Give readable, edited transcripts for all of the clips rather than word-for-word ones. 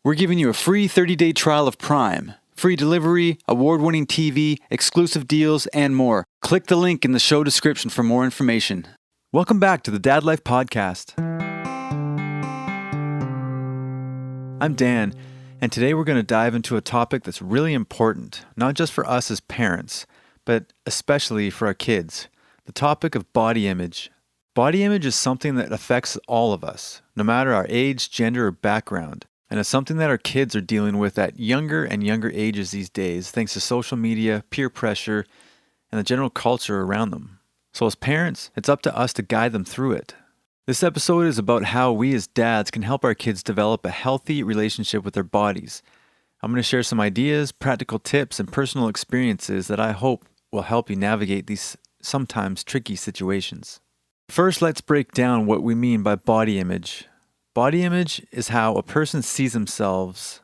We're giving you a free 30-day trial of Prime. Free delivery, award-winning TV, exclusive deals, and more. Click the link in the show description for more information. Welcome back to the Dadlife podcast. I'm Dan, and today we're going to dive into a topic that's really important, not just for us as parents, but especially for our kids. The topic of body image. Body image is something that affects all of us, no matter our age, gender, or background. And it's something that our kids are dealing with at younger and younger ages these days, thanks to social media, peer pressure, and the general culture around them. So as parents, it's up to us to guide them through it. This episode is about how we as dads can help our kids develop a healthy relationship with their bodies. I'm going to share some ideas, practical tips, and personal experiences that I hope will help you navigate these sometimes tricky situations. First, let's break down what we mean by body image. Body image is how a person sees themselves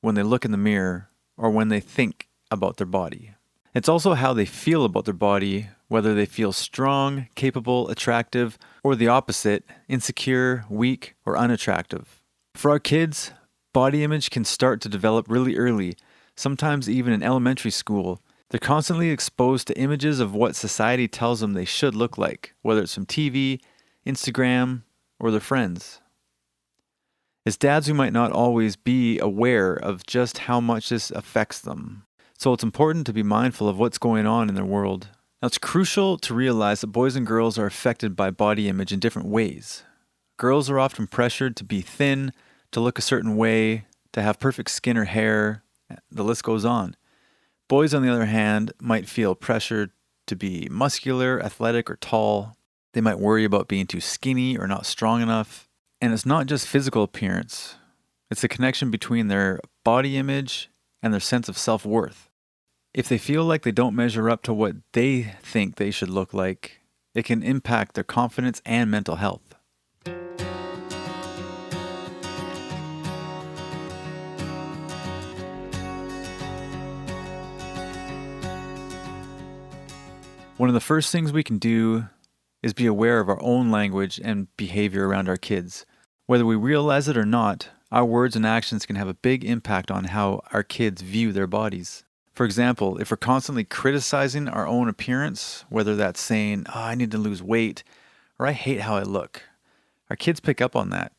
when they look in the mirror or when they think about their body. It's also how they feel about their body, whether they feel strong, capable, attractive, or the opposite, insecure, weak, or unattractive. For our kids, body image can start to develop really early, sometimes even in elementary school. They're constantly exposed to images of what society tells them they should look like, whether it's from TV, Instagram, or their friends. As dads, we might not always be aware of just how much this affects them. So it's important to be mindful of what's going on in their world. Now, it's crucial to realize that boys and girls are affected by body image in different ways. Girls are often pressured to be thin, to look a certain way, to have perfect skin or hair. The list goes on. Boys, on the other hand, might feel pressured to be muscular, athletic, or tall. They might worry about being too skinny or not strong enough. And it's not just physical appearance. It's the connection between their body image and their sense of self-worth. If they feel like they don't measure up to what they think they should look like, it can impact their confidence and mental health. One of the first things we can do is be aware of our own language and behavior around our kids. Whether we realize it or not, our words and actions can have a big impact on how our kids view their bodies. For example, if we're constantly criticizing our own appearance, whether that's saying, I need to lose weight, or I hate how I look, our kids pick up on that.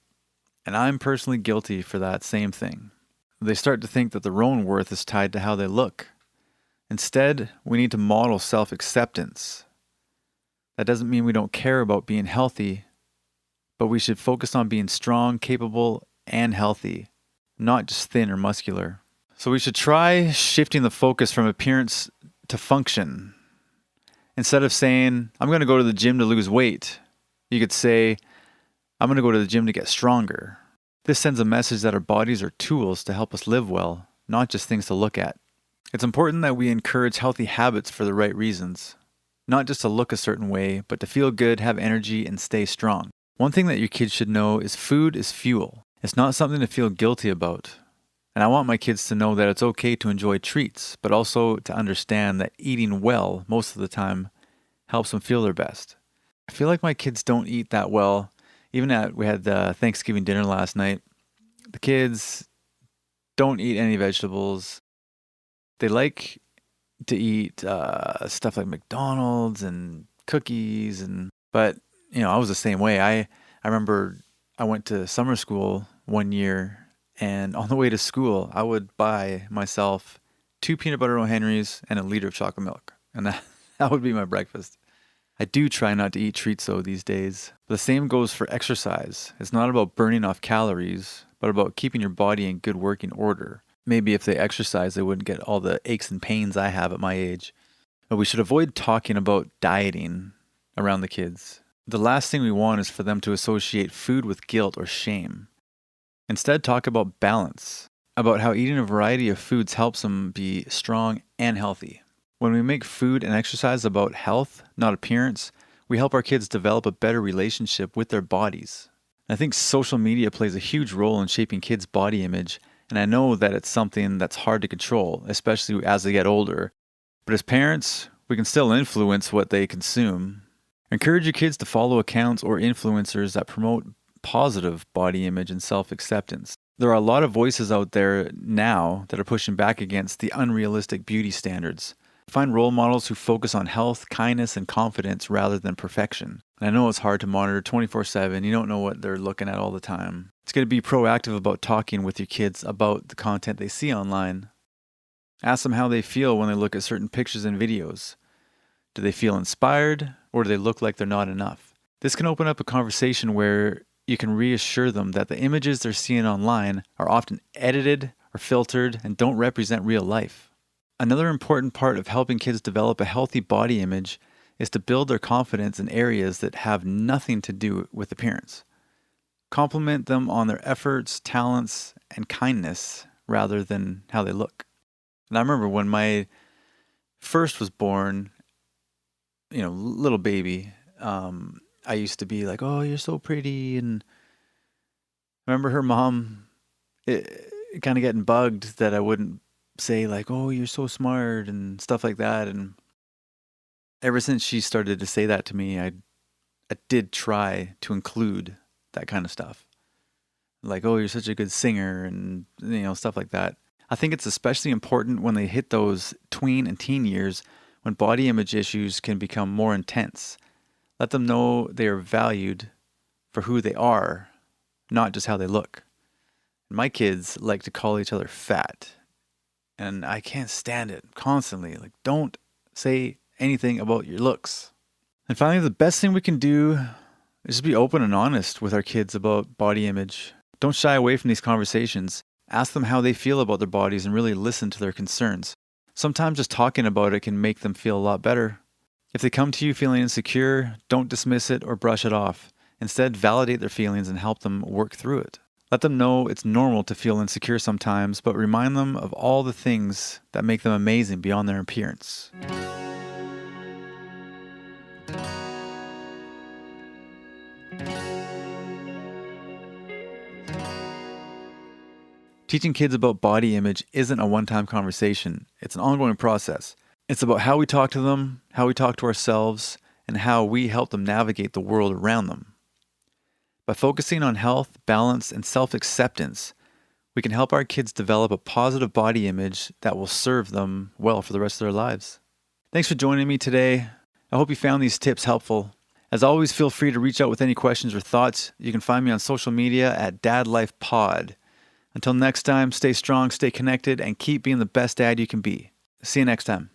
And I'm personally guilty for that same thing. They start to think that their own worth is tied to how they look. Instead, we need to model self-acceptance. That doesn't mean we don't care about being healthy, but we should focus on being strong, capable, and healthy, not just thin or muscular. So we should try shifting the focus from appearance to function. Instead of saying, I'm going to go to the gym to lose weight, you could say, I'm going to go to the gym to get stronger. This sends a message that our bodies are tools to help us live well, not just things to look at. It's important that we encourage healthy habits for the right reasons. Not just to look a certain way, but to feel good, have energy, and stay strong. One thing that your kids should know is food is fuel. It's not something to feel guilty about. And I want my kids to know that it's okay to enjoy treats, but also to understand that eating well most of the time helps them feel their best. I feel like my kids don't eat that well. We had Thanksgiving dinner last night. The kids don't eat any vegetables. They like to eat stuff like McDonald's and cookies, but I was the same way. I remember I went to summer school one year, and on the way to school, I would buy myself 2 peanut butter O'Henrys and a liter of chocolate milk, and that would be my breakfast. I do try not to eat treats though these days. The same goes for exercise. It's not about burning off calories, but about keeping your body in good working order. Maybe if they exercise, they wouldn't get all the aches and pains I have at my age. But we should avoid talking about dieting around the kids. The last thing we want is for them to associate food with guilt or shame. Instead, talk about balance, about how eating a variety of foods helps them be strong and healthy. When we make food and exercise about health, not appearance, we help our kids develop a better relationship with their bodies. I think social media plays a huge role in shaping kids' body image, and I know that it's something that's hard to control, especially as they get older. But as parents, we can still influence what they consume. Encourage your kids to follow accounts or influencers that promote positive body image and self-acceptance. There are a lot of voices out there now that are pushing back against the unrealistic beauty standards. Find role models who focus on health, kindness, and confidence rather than perfection. And I know it's hard to monitor 24/7. You don't know what they're looking at all the time. It's going to be proactive about talking with your kids about the content they see online. Ask them how they feel when they look at certain pictures and videos. Do they feel inspired, or do they look like they're not enough? This can open up a conversation where you can reassure them that the images they're seeing online are often edited or filtered and don't represent real life. Another important part of helping kids develop a healthy body image is to build their confidence in areas that have nothing to do with appearance. Compliment them on their efforts, talents, and kindness rather than how they look. And I remember when my first was born, little baby, I used to be like, "Oh, you're so pretty." And I remember her mom kind of getting bugged that I wouldn't say like, "Oh, you're so smart," and stuff like that. And ever since she started to say that to me, I did try to include that kind of stuff. Like, "Oh, you're such a good singer," and stuff like that. I think it's especially important when they hit those tween and teen years when body image issues can become more intense. Let them know they are valued for who they are, not just how they look. My kids like to call each other fat, and I can't stand it constantly. Like, don't say anything about your looks. And finally, the best thing we can do is just be open and honest with our kids about body image. Don't shy away from these conversations. Ask them how they feel about their bodies and really listen to their concerns. Sometimes just talking about it can make them feel a lot better. If they come to you feeling insecure, don't dismiss it or brush it off. Instead, validate their feelings and help them work through it. Let them know it's normal to feel insecure sometimes, but remind them of all the things that make them amazing beyond their appearance. Teaching kids about body image isn't a one-time conversation. It's an ongoing process. It's about how we talk to them, how we talk to ourselves, and how we help them navigate the world around them. By focusing on health, balance, and self-acceptance, we can help our kids develop a positive body image that will serve them well for the rest of their lives. Thanks for joining me today. I hope you found these tips helpful. As always, feel free to reach out with any questions or thoughts. You can find me on social media at Dadlife Pod. Until next time, stay strong, stay connected, and keep being the best dad you can be. See you next time.